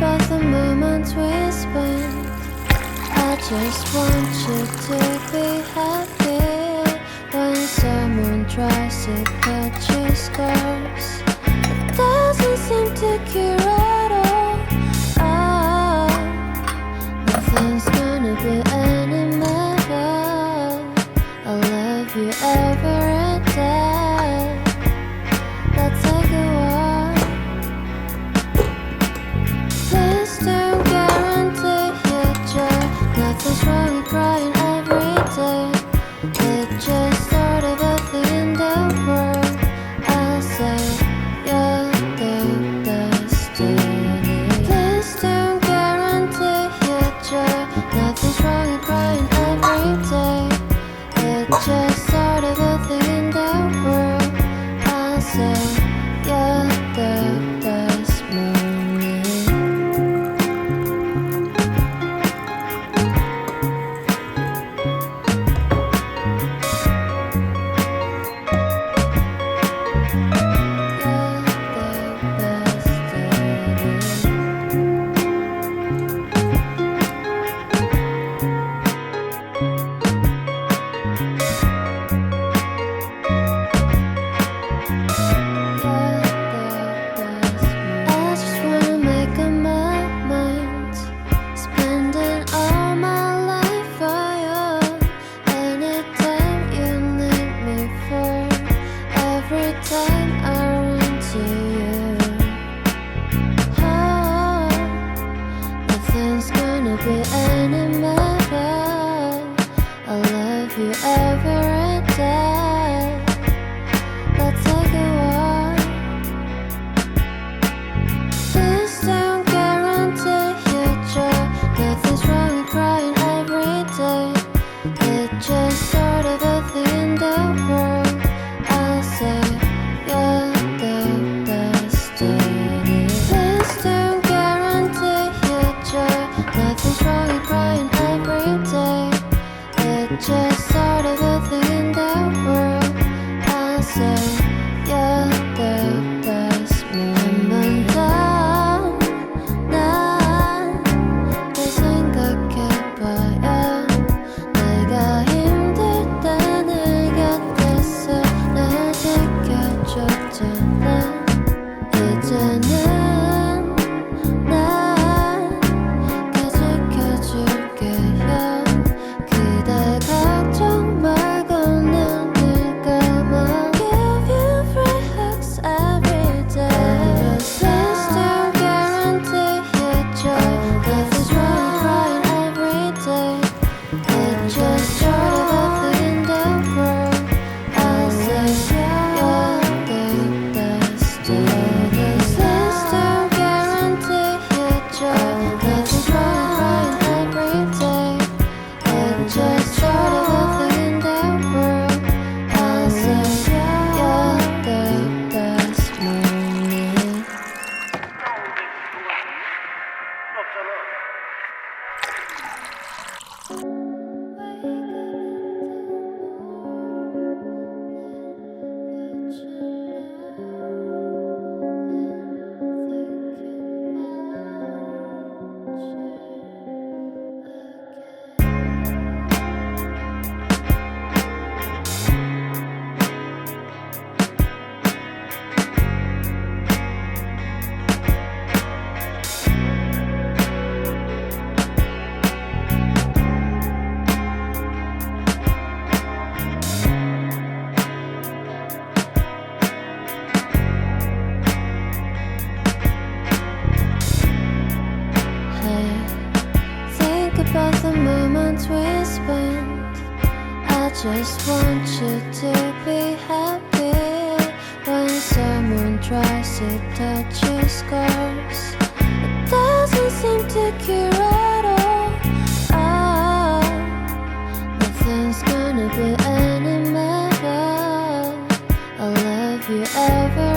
About the moments we spent, I just want you to be happy. When someone tries to cut your scars, it doesn't seem to cure at all. Nothing's gonna be any better. I love you every day. Let's take a walk. Please don't guarantee your joy. Nothing's wrong with crying every day. It's just sort of a thing in the world. I say you're the destiny. Please don't guarantee your joy. Nothing's wrong with crying every day. It's just sort of a thing in the world. I say you're the best morning. I just wanna make up my mind, spending all my life for you. Anytime you need me for, every time I run to you. Oh, nothing's gonna be any better. I love you every day. Let's take a walk. Please don't guarantee your joy. Nothing's wrong with crying every day. It's just sort of a thing in the world. I say you're the destiny. Please don't guarantee your joy. Nothing's wrong with crying every day. It's just sort of a thing in the world. I say you're the best moment. 난 내 생각해봐야 내가 힘들 때 내 곁에서 날 지켜줬잖아. 이제는 난 지켜줄게요. 그대 걱정 말고 눈을 감아. Give you to touch your scars. It doesn't seem to cure at all. Nothing's gonna be any better. I'll love you ever